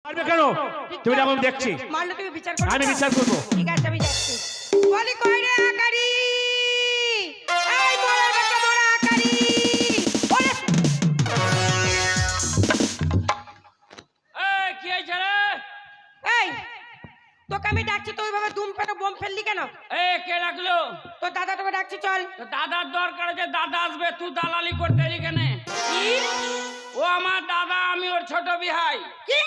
মারবে কেন? তুমি আমি দেখছি। মারলে তুমি বিচার করবে? আমি বিচার করব। ঠিক আছে, আমি যাচ্ছি। বলি কই রে আকারি, এই মোড়ের বেটা মোড়া আকারি, ওরে এই কি হইছে রে? এই তোকে আমি ডাকছি, তুই ওইভাবে দুম পেটে বোম ফেললি কেন? এই কে ডাকলো? তোর দাদা তোকে ডাকছি, চল। তো দাদার দরকার আছে, দাদা আসবে, তুই দালালি করতে এলি কেন? কি? ও আমার দাদা, আমি ওর ছোট ভাই। কি?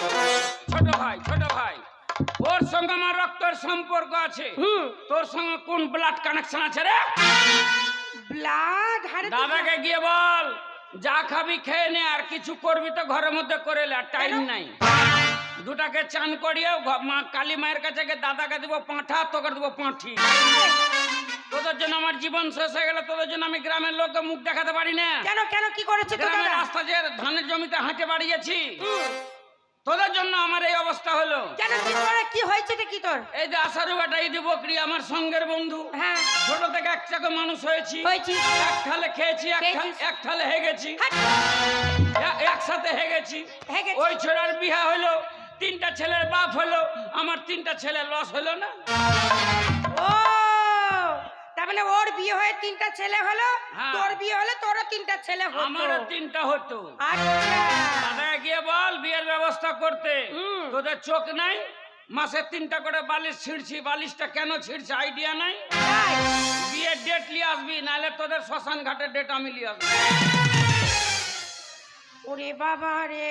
ছোট ভাই ওর সঙ্গে আমার রক্তের সম্পর্ক আছে। তোর সঙ্গে কোন ব্লাড কানেকশন আছে রে? ব্লাড? আরে দাদাকে গিয়ে বল যা খাবি খেয়ে নে, আর কিছু করবি তো ঘরের মধ্যে করে লে, আর টাইম নাই। দুটাকে চান করিয়ে মা কালী মায়ের কাছে গিয়ে দাদাকে দিব পাঁঠা, তোকে দিব পাঁঠি। তোদের জন্য আমার জীবন শেষ হয়ে গেল, তোদের জন্য আমি গ্রামের লোককে মুখ দেখাতে পারি না। কেন কেন কি করেছে তোর গ্রামের দাদা? রাস্তা যে ধানের জমিতে হাঁটে বাড়িয়েছি, তোদের জন্য আমার এই অবস্থা হলো। কেন কি করে, কি হয়েছে কি তোর? এই যে আশারু বেটা ঈদি বকরি আমার সঙ্গের বন্ধু, হ্যাঁ ছোট থেকে এক চাকে মানুষ হয়েছি, এক থালে খেয়েছি, এক থালে হেগেছি, একসাথে হেগেছি। ওই ছোড়ার বিয়া হলো, তিনটা ছেলের বাপ হলো, আমার তিনটা ছেলে লস হলো না? ও তার মানে ওর বিয়ে হয়ে তিনটা ছেলে হলো, হ্যাঁ। তোর বিয়ে হলে তোরও তিনটা ছেলে হতো। আমারও তিনটা হতো। আচ্ছা দাদা গিয়ে বল বিয়ের ব্যবস্থা করতে। তোদের চোখ নাই? মাসে 3টা করে বালিশ ছিঁড়ছি, বালিশটা কেন ছিঁড়ছি আইডিয়া নাই? তাই? বিয়ের ডেট নিয়ে আসবি, নাহলে তোদের শ্মশান ঘাটের ডেট আমি নিয়ে আসবো। ওরে বাবা রে,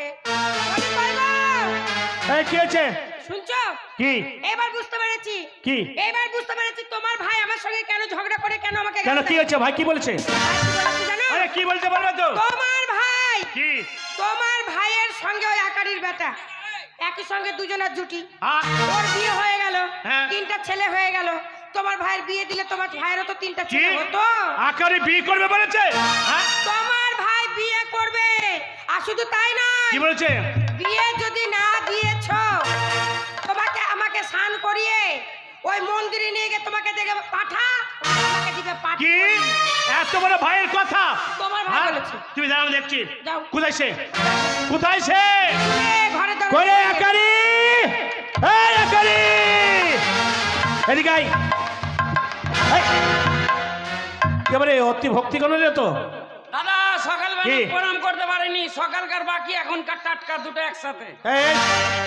ওরে বাবা! এই কি আছে? শুনছো? কি? এবার বুঝতে পেরেছি। কি? এবার বুঝতে পেরেছি তোমার ভাই আমার সঙ্গে কেন ঝগড়া করে, কেন আমাকে কেন কি হচ্ছে? ভাই কি বলেছে? জানো? আরে কি বলতে বলবে তো? তোমার ভাই, কি? তোমার ভাইয়ের সঙ্গে ওই আকারির বেটা একই সঙ্গে দুজনের জুটি। হ্যাঁ। ওর বিয়ে হয়ে গেল, হ্যাঁ। তিনটা ছেলে হয়ে গেল। তোমার ভাইয়ের বিয়ে দিলে তোমার ভাইয়েরও তো তিনটা কি? ছেলে হতো। আকারে বিয়ে করবে বলেছে? হ্যাঁ? তোমার ভাই বিয়ে করবে, আর শুধু তাই নয়, কি বলেছে? বিয়ে যদি না দিয়েছো তোমাকে আমাকে স্নান করিয়ে ওই মন্দিরে নিয়ে গিয়ে তোমাকে দেবে পাঠা, আমাকে দিবে পাঠা। কি? এত বড় ভাইয়ের কথা? তোমার ভাই হ্যাঁ? বলেছে। তুমি জানো দেখছি। যাও। কোথায় সে? কোথায় সে? ঘরে করে আকারি! এই আকারি! এদিকে আয়। এই! একেবারে অতি ভক্তি করলে তো। দাদা সকালবেলা কি? প্রণাম করতে পারিনি, সকালকার বাকি এখনকার টাটকা দুটো একসাথে। এই,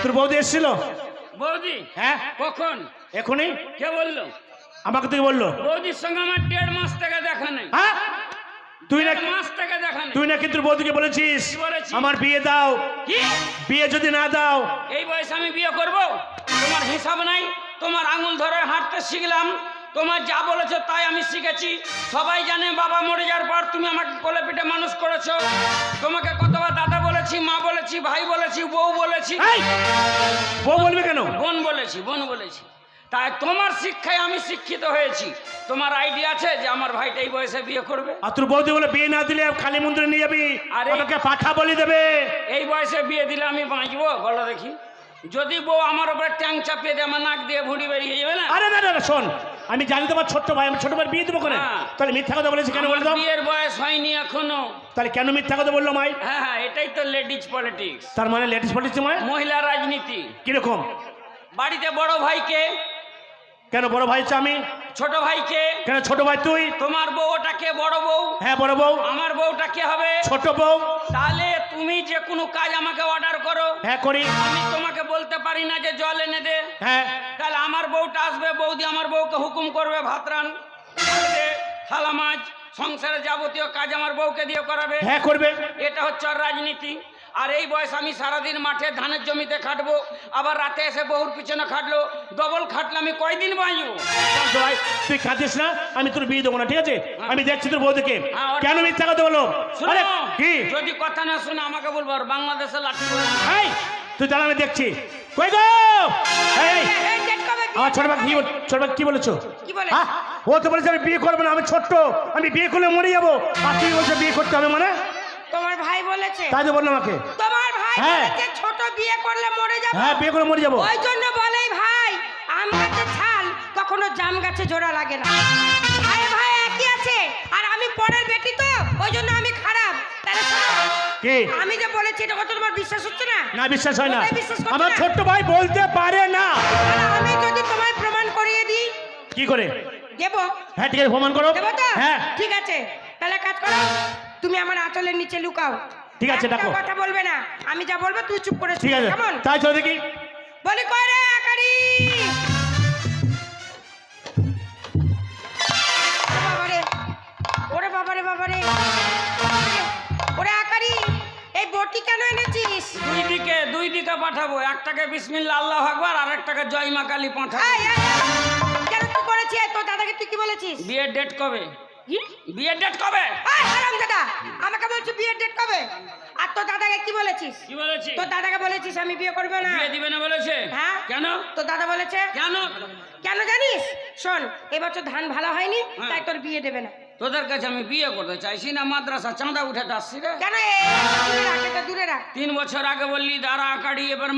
তোর বৌদি এসেছিল? বৌদি? হ্যাঁ। কখন? এখনই কে বললো? আমাকে তুই বললো। বৌদির সঙ্গে আমার 1.5 মাস থেকে দেখা নেই। হ্যাঁ? তুই না 1.5 মাস থেকে দেখা নেই। তুই নাকি তোর বৌদিকে বলেছিস কি বলেছি? আমার বিয়ে দাও, কি? বিয়ে যদি না দাও। এই বয়সে আমি বিয়ে করব? তোমার হিসাব নাই? তোমার আঙুল ধরে হাঁটতে শিখলাম, তোমার যা বলেছো তাই আমি শিখেছি। সবাই জানে বাবা মরে যাওয়ার পর তুমি আমাকে কোলে পিঠে মানুষ করেছো। তোমাকে কতবার দাদা বলেছি, মা বলেছি, ভাই বলেছি, বউ বলেছি। এই! বউ বলবে কেন? বোন বলেছি। তাই তোমার শিক্ষায় আমি শিক্ষিত হয়েছি। তোমার আইডিয়া আছে যে আমার ভাইটা এই বয়সে বিয়ে করবে? আর তোর বৌদি বলে বিয়ে না দিলে কালী মন্দিরে নিয়ে যাবি, আরে! আমাকে পাঠা বলি দেবে। এই বয়সে বিয়ে দিলে আমি বাঁচবো? বলো দেখি। যদি বউ আমার উপরে ট্যাং চাপিয়ে দিয়ে আমার নাক দিয়ে ভুঁড়ি বেরিয়ে যাবে না? আরে না না না, শোন, আমি জানি তোমার ছোট্ট ভাই, আমি ছোট ভাই বিয়ে দেবো কেন? হ্যাঁ। তাহলে মিথ্যা কথা বলেছি কেন আমার বলে দাও? বিয়ের বয়স হয়নি এখনো। তাহলে কেন মিথ্যা কথা বললো মাই? হ্যাঁ, এটাই তো লেডিজ পলিটিক্স, তার মানে লেডিস পলিটিক্স মানে মহিলা রাজনীতি। কিরকম? বাড়িতে বড় ভাইকে, কেন বড় ভাই আমি? ছোট ভাইকে। কেন ছোট ভাই তুই? তোমার বউটাকে বড় বউ, হ্যাঁ বড় বউ। আমার বউটা কে হবে? ছোট বউ। তাহলে তুমি যে কোনো কাজ আমাকে অর্ডার করো, হ্যাঁ করি। আমি তোমাকে বলতে পারি না যে জল এনে দে। হ্যাঁ। তাহলে আমার বউটা আসবে, বৌদি আমার বউকে হুকুম করবে ভাত রান, থালা মাছ, সংসারের যাবতীয় কাজ আমার বউকে দিয়ে করাবে। হ্যাঁ করবে। এটা হচ্ছে ওর রাজনীতি। আর এই বয়স আমি সারাদিন মাঠে ধানের জমিতে খাটবো, আবার রাতে এসে বহুর পিছনে খাটলো, ডবল খাটলে আমি কয়দিন বাঁচবো? শান্ত ভাই, তুই কাঁদিস না, আমি তোর বিয়ে দেবো না, ঠিক আছে? আমি দেখছি তোর বৌদিকে। হ্যাঁ, ওটা- কেন মিথ্যা কথা বলো? শোনো, আরে কি? যদি কথা না শুনে আমাকে বলবো আর বাংলাদেশে লাঠি করে দেবো। এই তুই দাঁড়া, আমি দেখছি। কই গো? এই এই ডেট কবে বিয়ে আমার ছোট ভাই করবে? ছোট ভাই কি বলেছো? কি বলে? হ্যাঁ? ও তো বলেছে আমি বিয়ে করবো না, আমি ছোট্ট, আমি বিয়ে করলে মরে যাবো। আর তুই বলছো বিয়ে করতে হবে মানে? তোমার ভাই বলেছে? তাই তো বললো আমাকে। তোমার ভাই হ্যাঁ। বলেছে ছোট বিয়ে করলে মরে যাবে। হ্যাঁ, বিয়ে করে মরে যাবো। ওই জন্য বলেই ভাই আম গাছে ছাল কখনো জাম গাছে জোড়া লাগে না। ভাই ভাই একই আছে, আর আমি পরের বেটি তো ওই জন্য আমি খারাপ। তাহলে শোনো, কি আমি যে বলেছি এটা কথা তোমার বিশ্বাস হচ্ছে না? না বিশ্বাস হয় না কোথায় বিশ্বাস করছো আমার না? ছোট্ট ভাই বলতে পারে না তাহলে আমি যদি তোমায় প্রমাণ করিয়ে দিই কি করে দেবো? হ্যাঁ ঠিক আছে প্রমাণ করো দেবো তো? হ্যাঁ ঠিক আছে, তাহলে কাজ করো, তুমি আমার আঁচলের নিচে লুকাও। ঠিক আছে, একটা ডাকো। কথা বলবে না, আমি যা বলবো তুই চুপ করে ঠিক শুনবে, আছে কেমন? তাই চলো দেখি বলি কই রে আকারি? বাবারে, ওরে বাবারে বাবারে, ওরে আকারি, এই বটি কেন এনেছিস? দুই দিকে পাঠাবো, একটাকে বিসমিল্লাহ আল্লাহু আকবার আর একটাকে জয় মা কালী পাঠাবো। এই, এই, এই, কেন কি করেছিস? তোর দাদাকে তুই কি বলেছিস? বিয়ের ডেট কবে? কি? বিয়ের ডেট কবে? এই হারামজাদা, আমাকে বলছিস বিয়ের ডেট কবে? আর তোর দাদাকে কি বলেছিস? কি বলেছি? তোর দাদাকে বলেছিস আমি বিয়ে করবো না? বিয়ে দিবে না বলেছে? হ্যাঁ। কেন? তোর দাদা বলেছে। কেন? কেন জানিস? শোন, এবছর ধান ভালো হয়নি, হ্যাঁ। তাই তোর বিয়ে দেবে না। তোদের কাছে আমি বিয়ে করতে চাইছি না, মাদ্রাসা চাঁদা উঠে আসছি রে। কেন? দূরে রাখ, এটা দূরে রাখ। 3 বছর আগে বললি দাঁড়া কাড়ি, এবার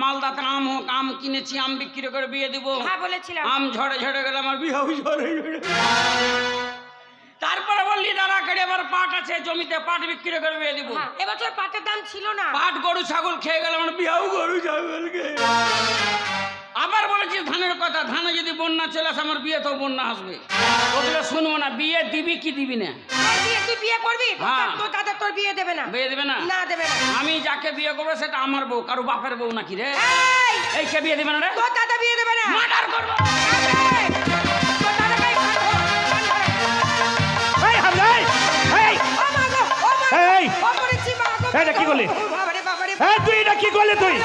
মালদাতে আম হোক, আম কিনেছি, আম বিক্রি করে বিয়ে দিব। হ্যাঁ বলেছিলাম। আম ঝড়ে ঝড়ে গেল, আমার বিয়ে ঝড়ে ঝড়ে। তারপরে বললি দাঁড়া কাড়ি, এবার পাট আছে জমিতে, পাট বিক্রি করে বিয়ে দিব। হ্যাঁ, এবছর পাটের দাম ছিল না। পাট গরু ছাগল খেয়ে গেল, আমার বিয়েও গরু ছাগল খেয়ে গেল। আবার বলেছিস ধানের কথা, ধানে যদি বন্যা চলে আসে আমার বিয়ে তো বন্যা আসবে, ওগুলো শুনবো না। বিয়ে দিবি কি দিবি না? তুই বিয়ে করবি? হ্যাঁ। তোর দাদা তোর বিয়ে দেবে না। বিয়ে দেবে না? না, দেবে না। আমি যাকে বিয়ে করবো সেটা আমার বউ, কারো বাপের বউ নাকি রে? এই, এই কে বিয়ে দেবে না রে? তোর দাদা বিয়ে দেবে না। মার্ডার করবো। এই, তোর দাদাকে এই কান ধরে। এই হামলাই এই ও মা গো, ও মা গো, এই! ও মরেছি মা গো। এটা কি করলি? বাবারে, বাবারে, এই তুই এটা কি করলি তুই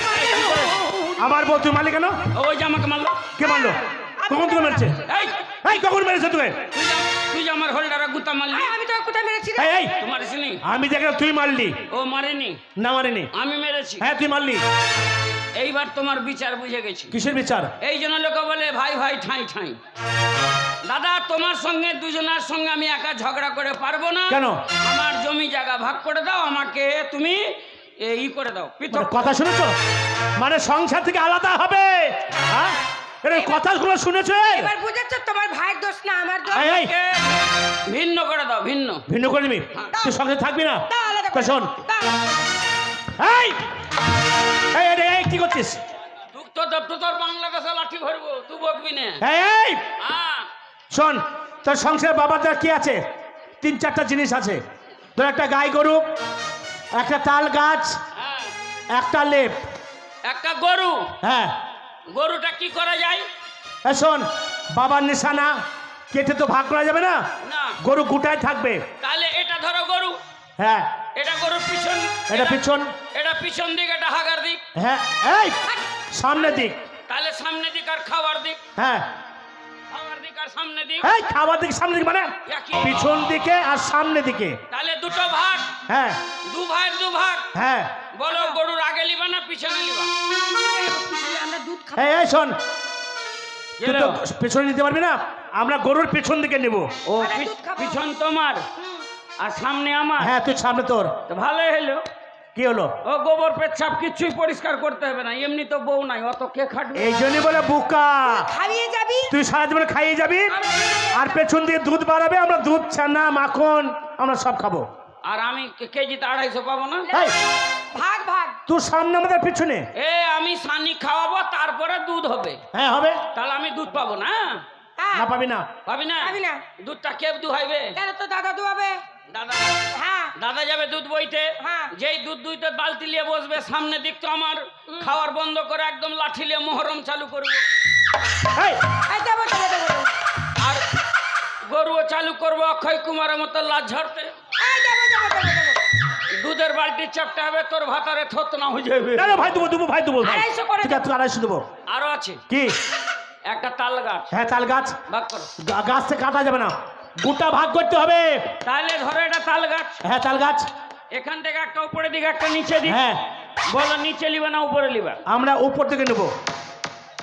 আমার বউ তুই মারলি কেন ওই যে আমাকে মারলো। কে মারলো কখন তুই মেরেছে এই এই কখন মেরেছে তুই তুই যে আমার হোল্ডারে গুতা মারলি। এই, আমি তোর কোথায় মেরেছি রে? এই এই তোমার মারিসনি? আমি দেখলাম তুই মারলি ও মারেনি, না মারিনি আমি মেরেছি। হ্যাঁ তুই মারলি এইবার তোমার বিচার বুঝে গেছি। কিসের বিচার এই জন্য লোকে বলে ভাই ভাই ঠাঁই ঠাঁই। দাদা তোমার সঙ্গে দুজনের সঙ্গে আমি একা ঝগড়া করে পারবো না। কেন? আমার জমি জায়গা ভাগ করে দাও, আমাকে তুমি ই করে দাও, পৃথক। মানে কথা শুনেছো মানে সংসার থেকে আলাদা হবে হ্যাঁ এর কথাগুলো শুনেছো এবার বুঝেছো তোমার ভাইয়ের দোষ না আমার দোষ? এই এই আমাকে ভিন্ন করে দাও, ভিন্ন। ভিন্ন করে নিবি তুই সংসার থাকবি না দাও, আলাদা তা করে শোন দাও। এই এই এই, এই কি করছিস তোর বাংলাদেশে লাঠি ভরবো, তুই বকবি না। এই এই হ্যাঁ, শোন তোর সংসার বাবার কি আছে 3-4টা জিনিস আছে তোর একটা গাই গরু একটা তাল গাছ হ্যাঁ। একটা লেপ একটা গরু, হ্যাঁ গরুটা কি করা যায়? এ শোন বাবার নিশানা কেটে তো ভাগ করা যাবে না না, গরু গোটায় থাকবে তাহলে এটা ধরো গরু, হ্যাঁ এটা গরুর পিছন, এটা পিছন এটা পিছন দিক, এটা হাগার দিক, হ্যাঁ এই সামনের দিক তাহলে সামনে দিক আর খাওয়ার দিক, হ্যাঁ খাওয়ার দিক আর সামনে দিক এই খাবার দিক সামনে দিক মানে একই। পিছন দিকে আর সামনে দিকে তাহলে দুটো ভাগ, হ্যাঁ দু ভাইয়ের দু ভাগ। হ্যাঁ বলো গরুর আগে লিবা না পিছনে লিবা? আমরা দুধ খাবো। এই এই শোন তুই তো গেলো। পেছনে নিতে পারবি না আমরা গরুর পেছন দিকে নেব ও আরে দুধ খাবো। পিছন তোমার আর সামনে আমার। হ্যাঁ তুই সামনে তোর তো ভালোই হলো। কি হলো ও গোবর পেচ্ছাপ কিছুই পরিষ্কার করতে হবে না, এমনি তো বউ নাই, অত কে খাটবে? এই জন্যই বলে বুকা খাইয়ে যাবি। তুই সারা জীবন খাইয়ে যাবি আর পেছন দিয়ে দুধ বাড়াবে আমরা দুধ ছানা মাখন আমরা সব খাবো আর আমি কেজিতে 250 পাবো না? এই ভাগ ভাগ। তুই সামনে আমাদের পিছনে এ আমি সানি খাওয়াবো, তারপরে দুধ হবে, হ্যাঁ হবে তাহলে আমি দুধ পাবো না? হ্যাঁ, না পাবি না পাবি না? পাবি না। দুধটা কে দুহাইবে? কেন তো দাদা দুয়াবে? দাদা, হ্যাঁ দাদা যাবে দুধ বইতে, হ্যাঁ। যেই দুধ দুইতে বালতি নিয়ে বসবে সামনে দিক, তো আমার খাওয়ার বন্ধ করে একদম লাঠি নিয়ে মহরম চালু করবো। এই এই দেবো দেবো দেবো দেবো। আর গরুও চালু করবো অক্ষয় কুমারের মতো লাজ ঝাড়তে। এই দেবো দেবো দেবো দেবো। দুধের বালতি চাপটা হবে, তোর ভাতারে থত না হয়ে যাবে। না, না, ভাই দেবো দেবো ভাই দেবো 250 করে ঠিক আছে তুই 250 দেবো আরো আছে কি একটা তাল গাছ, হ্যাঁ তাল গাছ ভাগ করো। গাছ থেকে কাটা যাবে না গোটা ভাগ করতে হবে তাহলে ধরো এটা তাল গাছ, হ্যাঁ তাল গাছ এখান থেকে একটা উপরে দিকে একটা নিচে দিক। হ্যাঁ বলো নিচে লিবা না উপরে লিবা? আমরা উপর থেকে নেবো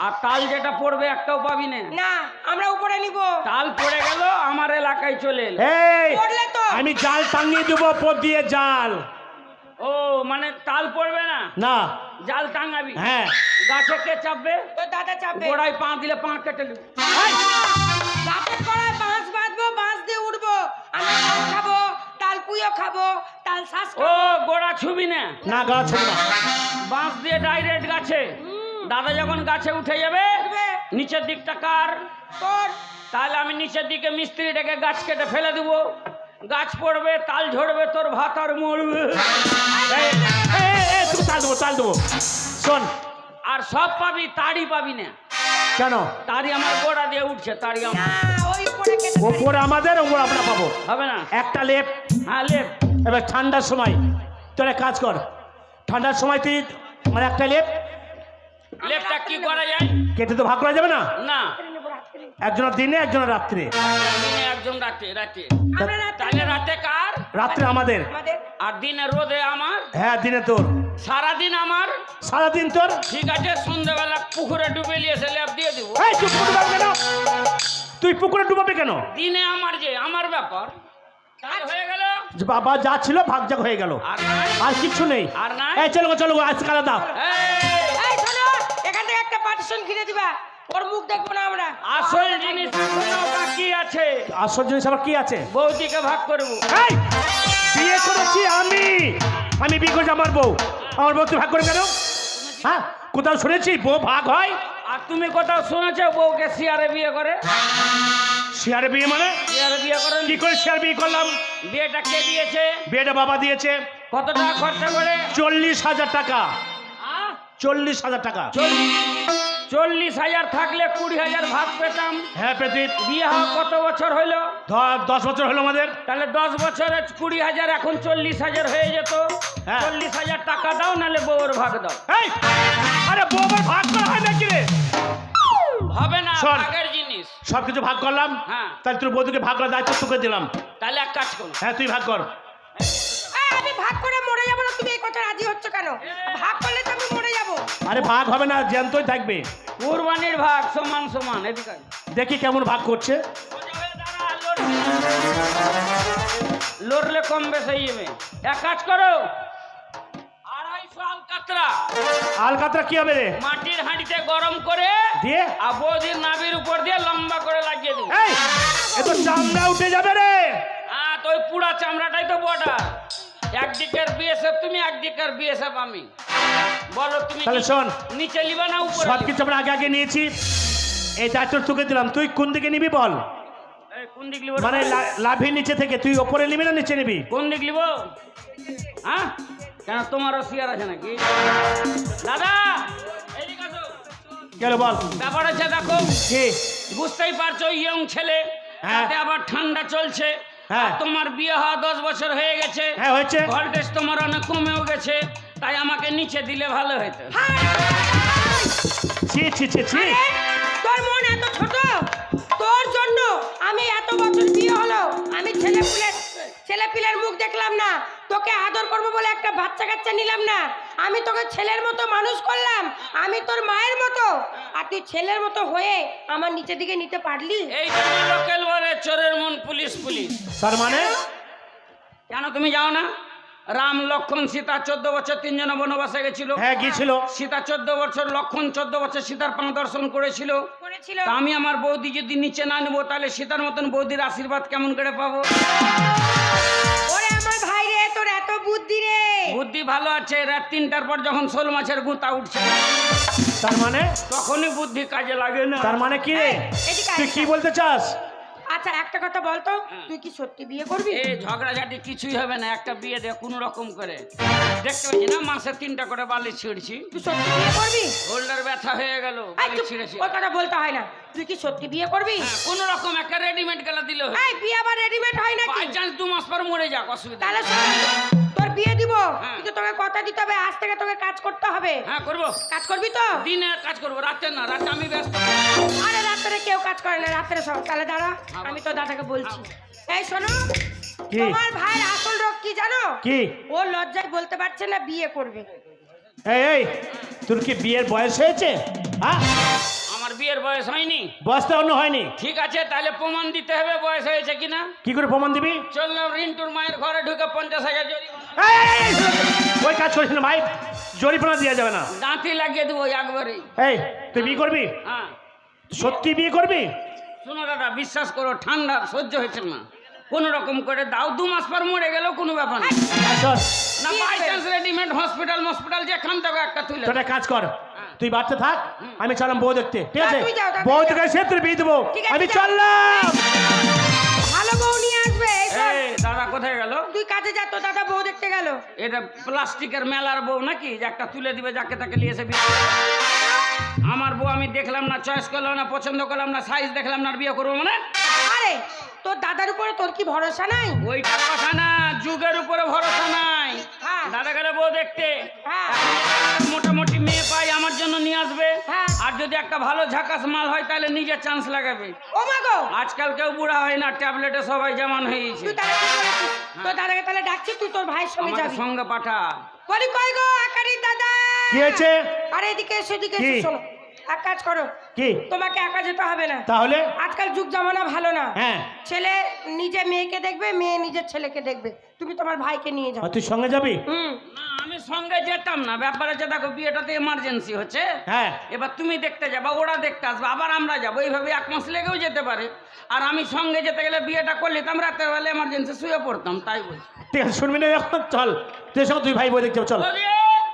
আর তাল যেটা পড়বে একটাও পাবি না। না, আমরা উপরে নিব। তাল পড়ে গেল আমার এলাকায় চলে এলো। এই পড়লে তো আমি জাল টাঙিয়ে দেবো উপর দিয়ে জাল ও মানে তাল পড়বে না, না জাল টাঙাবি। হ্যাঁ গাছে কে চাপবে? তোর দাদা চাপবে। গোড়ায় পা দিলে পা কেটে নিবি। এই, বাপের কড়ায় বাঁশ বাঁধবো, বাঁশ দিয়ে উঠবো। আমরা তাল খাবো, তাল পুইও খাবো, তাল শ্বাস ও গোড়া ছুবি না, না গাছ ছিল না। বাঁশ দিয়ে ডাইরেক্ট গাছে। দাদা যখন গাছে উঠে যাবে নিচের দিকটা কার? তোর। তাহলে আমি নিচের দিকে মিস্ত্রিটাকে গাছ কেটে ফেলে দেবো, গাছ পড়বে, তাল ঝরবে, তোর ভাত আর মরবে। এই, তুই তাল দেবো, তাল দেবো। শোন, আর সব পাবি, তাড়ি পাবি না। কেন? তাড়ি আমার গোড়া দিয়ে উঠছে, তাড়ি না, আমার ওই উপরে কেটে ওপরে আমাদের, ওপর আমরা পাবো। হবে না। একটা লেপ। হ্যাঁ লেপ। এবার ঠান্ডার সময় তোর এক কাজ কর, ঠান্ডার সময় তুই মানে একটা লেপ লেপটা কি করা যায়? কেটে তো ভাগ করা যাবে না, না, নেবো রাত্রে। একজনের দিনে একজনের রাত্রে। দিনে একজন, রাতে রাতে। আমরা রাত্রে তাহলে রাতে কার? রাত্রে আমাদের, আমাদের আর দিনে রোদে আমার। হ্যাঁ দিনে তোর, সারাদিন আমার। সারাদিন তোর। ঠিক আছে, সন্ধ্যাবেলা পুকুরে ডুবে নিয়ে এসে লেপ দিয়ে দিব। এই, তুই পুকুরে ডুবাবি কেন? তুই পুকুরে ডুবাবি কেন? দিনে আমার, যে আমার ব্যাপার। কাজ হয়ে গেল। যে বাবা যা ছিল ভাগজাগ হয়ে গেল, আর নাই। আর কিচ্ছু নেই। আর নাই। এই চলো গো, চলো গো, আজকে আলাদা। এই, এই শোনো, এখান থেকে একটা পার্টিশন কিনে দিবা, ওর মুখ দেখবো না আমরা। আসল জিনিস বাকি আছে, আসল জিনিস আবার কি আছে? বৌদিকে ভাগ করবো। এই, বিয়ে করেছি আমি বিয়ে করেছি আমার বউ, আমার বউ তুই ভাগ করে কেন? হ্যাঁ, কোথাও শুনেছি বউ ভাগ হয়? আর তুমি কোথাও শুনেছো বউকে শিয়ারে বিয়ে করে? শেয়ারে বিয়ে মানে? শিয়ারে বিয়ে করেন? কি করে শেয়ার বিয়ে করলাম? বিয়েটা কে দিয়েছে? বিয়েটা বাবা দিয়েছে। কত টাকা খরচা করে? 40,000 টাকা। আহ? 40,000 টাকা। 40,000 থাকলে 20,000 ভাগ পেতাম। হ্যাঁ প্রদীপ, বিয়ে হওয়া কত বছর হইলো? 10 বছর হলো আমাদের। তাহলে 10 বছরে 20,000, এখন 40,000 হয়ে যেত। হ্যাঁ। 40,000 টাকা দাও, নাহলে বউর ভাগ দাও। এই, আরে বউ আবার ভাগ করা হয় নাকি রে? হবে না, শোন। ভাগের জিনিস। সবকিছু ভাগ করলাম, হ্যাঁ। তাহলে তোর বৌদিকে ভাগ করার দায়িত্ব তোকে দিলাম। তাহলে এক কাজ করো, হ্যাঁ তুই ভাগ কর। এই, আমি ভাগ করে মরে যাবো না, তুমি এই কথা রাজি হচ্ছ কেন? ভাগ করলে তো আমি মরে যাবো। আরে ভাগ হবে না, জ্যান্তই থাকবে। কুরবানির ভাগ সমান সমান। এদিকে আয়। দেখি কেমন ভাগ করছে। লড়লে কম বেশ হয়ে যাবে। এক কাজ করো, 250 আলকাতরা আলকাতরা কি হবে রে? মাটির হাঁড়িতে গরম করে দিয়ে আর বৌদির নাভির উপর দিয়ে লম্বা করে লাগিয়ে দিন। এই, এ তো চামড়া উঠে যাবে রে। তো ওই পুরা চামড়াটাই তো বর্ডার। একদিকের বিএসএফ তুমি, একদিকের বিএসএফ আমি। বলো তুমি তাহলে কি শোন, নিচে নিবা না উপরে? সব কিছু আমরা আগে আগে নিয়েছি, এই দায়িত্ব তোকে দিলাম। তুই কোন দিকে নিবি বল? এই, কোন দিক লিব? মানে লাভের নিচে থেকে তুই ওপরে নিবি না নিচে নিবি? কোন দিক লিব? হ্যাঁ, কেন তোমারও শেয়ার আছে নাকি? দাদা এদিকে আসো। গেল বল ব্যাপার আছে, দেখো কি? বুঝতেই পারছো, ইয়ং ছেলে, হ্যাঁ। তাতে আবার ঠান্ডা চলছে। হ্যাঁ। আর তোমার বিয়ে হওয়া 10 বছর হয়ে গেছে। হ্যাঁ হয়েছে। ভোল্টেজ তোমার অনেক কমেও গেছে, তাই আমাকে নিচে দিলে ভালো হতো। ছি ছি ছি ছি। আরে, তোর মন এত ছোট? তোর জন্য আমি এত বছর বিয়ে হলো, আমি ছেলেপিলের মুখ দেখলাম না, তোকে আদর করবো বলে একটা বাচ্চা কাচ্চা নিলাম না, আমি তোকে ছেলের মতো মানুষ করলাম, আমি তোর মায়ের মতো, আর তুই ছেলের মতো হয়ে আমার নিচের দিকে নিতে পারলি? এই জন্য লোকেল বলে চোরের মন পুলিশ পুলিশ। তার মানে কেন তুমি যাও না? রাম লক্ষণ সীতা 14 বছর 3 জন বনবাসে গেছিল। হ্যাঁ গিয়েছিল। সীতা 14 বছর, লক্ষণ 14 বছর সীতার পা দর্শন করেছিল। করেছিল। তা আমি আমার বৌদি যদি নিচে না নেবো, তাহলে সীতার মতন বৌদির আশীর্বাদ কেমন করে পাবো? ওরে আমার ভাই রে, তোর এত বুদ্ধি রে। বুদ্ধি ভালো আছে, রাত 3টার পর যখন শোল মাছের গুঁতা উঠছে, তার মানে তখনই বুদ্ধি কাজে লাগে না। তার মানে কি রে? এদিকে আয়। তুই কি বলতে চাস? আচ্ছা একটা কথা বলতো, তুই কি সত্যি বিয়ে করবি? এই ঝগড়াঝাটি কিছুই হবে না, একটা বিয়ে দে কোনো রকম করে। দেখতে পাচ্ছি না, মাসে 3টা করে বালি ছিঁড়ছি। তুই সত্যি বিয়ে করবি? হোল্ডার ব্যথা হয়ে গেল, এই বালি চুপ, ছিঁড়েছি। ওই কথা বলতে হয় না। তুই কি সত্যি বিয়ে করবি? হ্যাঁ, কোনো রকম একটা রেডিমেড গেলা দিলে এই বিয়ে আবার রেডিমেড হয় নাকি? বাই চান্স 2 মাস পর মরে যাক, অসুবিধা তাহলে নেই। শোন, তোর বিয়ে দিব, হ্যাঁ। কিন্তু তোকে কথা দিতে হবে, আজ থেকে তোকে কাজ করতে হবে। হ্যাঁ করবো, কাজ করবি তো? দিনে কাজ করবো, রাতে না, রাতে আমি ব্যস্ত। আরে রাত্রে কেউ কাজ করে না, রাত্রে সব। তাহলে দাঁড়া, আমি তো দাদাকে বলছি। এই শোনো, কি? তোমার ভাইয়ের আসল রোগ কি জানো? কি? ও লজ্জায় বলতে পারছে না বিয়ে করবে। এই তোর কি বিয়ের বয়স হয়েছে? হ্যাঁ, আমার বিয়ের বয়স হয়নি। বয়সটা অন্য হয়নি। ঠিক আছে, তাহলে প্রমাণ দিতে হবে বয়স হয়েছে কিনা। কি করে প্রমাণ দিবি? চললাম রিন্টুর মায়ের ঘরে ঢুকে 50,000 জরিমানা। এই, ওই কাজ করিস না ভাই, জরিমানা দেওয়া যাবে না। দাঁতি লাগিয়ে দেবো একবারেই। এই তুই বিয়ে করবি? হ্যাঁ, সত্যি বিয়ে করবি? শোনো দাদা, বিশ্বাস করো, ঠান্ডা সহ্য হয়েছে না। কোন রকম করে দাও, 2 মাস পর মরে গেলেও কোনো ব্যাপার না। শোন, না কি বাই হবে? চান্স রেডিমেড হসপিটাল যেখান থেকে একটা তুলে তোর একটা কাজ কর, তুই বাড়তে থাক, আমি চললাম বউ দেখতে, ঠিক আছে? তুই যাও, বউ তাড়াতাড়ি দেখে সে তোর বিয়ে দেবো, ঠিক আছে, আমি যাও। চললাম। ভালো বউ নিয়ে আসবে এই শোন, এই দাদা কোথায় গেল? তুই কাজে যা, তো দাদা বউ দেখতে গেল। এটা প্লাস্টিকের মেলার বউ নাকি যে একটা তুলে দিবে যাকে তাকে নিয়ে এসে বিয়ে করবে? আমার বউ আমি দেখলাম না, চয়েস করলাম না, পছন্দ করলাম না, সাইজ দেখলাম না, আর বিয়ে করবো মানে? আরে তোর দাদার উপরে তোর কি ভরসা নাই? ওইটা কথা না, যুগের উপরে ভরসা নাই। হ্যাঁ। দাদা গেলে বউ দেখতে, হ্যাঁ। মোটামুটি মেয়ে পাই আমার জন্য নিয়ে আসবে, হ্যাঁ। আর যদি একটা ভালো ঝাকাস মাল হয় তাহলে নিজে চান্স লাগাবে। ও মা গো, আজকাল কেউ বুড়া হয় না, ট্যাবলেটে সবাই যেমন হয়েছে। তুই তাহলে কি করেছিস? তোর দাদাকে তাহলে ডাকছি, তুই তোর ভাইয়ের সঙ্গে আমাকে যাবি। সঙ্গে পাঠা। বলি কই গো আকারির দাদা? কি হয়েছে? আরে এদিকে এসো, এদিকে কি? এসো, শোনো এক কাজ করো, কি তোমাকে একা যেতে হবে না। তাহলে? আজকাল যুগ জামানা ভালো না, হ্যাঁ। ছেলে নিজে মেয়েকে দেখবে, মেয়ে নিজের ছেলেকে দেখবে। তুমি তোমার ভাইকে নিয়ে যাও। আর তুই সঙ্গে যাবি? না আমি সঙ্গে যেতাম না, ব্যাপার আছে দেখো বিয়েটাতে এমার্জেন্সি হচ্ছে। হ্যাঁ। এবার তুমি দেখতে যাবা, ওরা দেখতে আসবে, আবার আমরা যাবো, এইভাবে 1 মাস লেগেও যেতে পারে। আর আমি সঙ্গে যেতে গেলে বিয়েটা করলে তো আমরা রাতের বেলা এমার্জেন্সি শুয়ে পড়তাম, তাই বলছি। ঠিক আছে, শুনবি না এখন? চল, তুই সঙ্গে তুই ভাই বউ দেখতে যাবো, চল।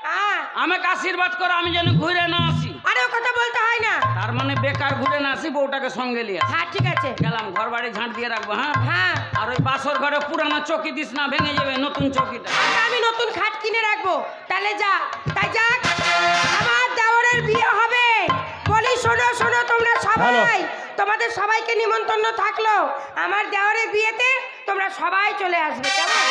হ্যাঁ। আমাকে আশীর্বাদ করো, আমি যেন ঘুরে না আসি। আরে ও কথা বলতে হয় না। তার মানে বেকার ঘুরে না আসি, বউটাকে সঙ্গে নিয়ে আসি। হ্যাঁ ঠিক আছে। গেলাম, ঘর বাড়ি ঝাঁট দিয়ে রাখবো। হ্যাঁ। হ্যাঁ, আর ওই বাসর ঘরে পুরানো চকি দিস না, ভেঙে যাবে নতুন চকিটা। আমি নতুন খাট কিনে রাখবো, তাহলে যা। তাই যাক, আমার দেওরের বিয়ে হবে। বলি শোনো শোনো তোমরা সবাই, তোমাদের সবাইকে নিমন্ত্রণ থাকলো আমার দেওরের বিয়েতে, তোমরা সবাই চলে আসবে, কেমন?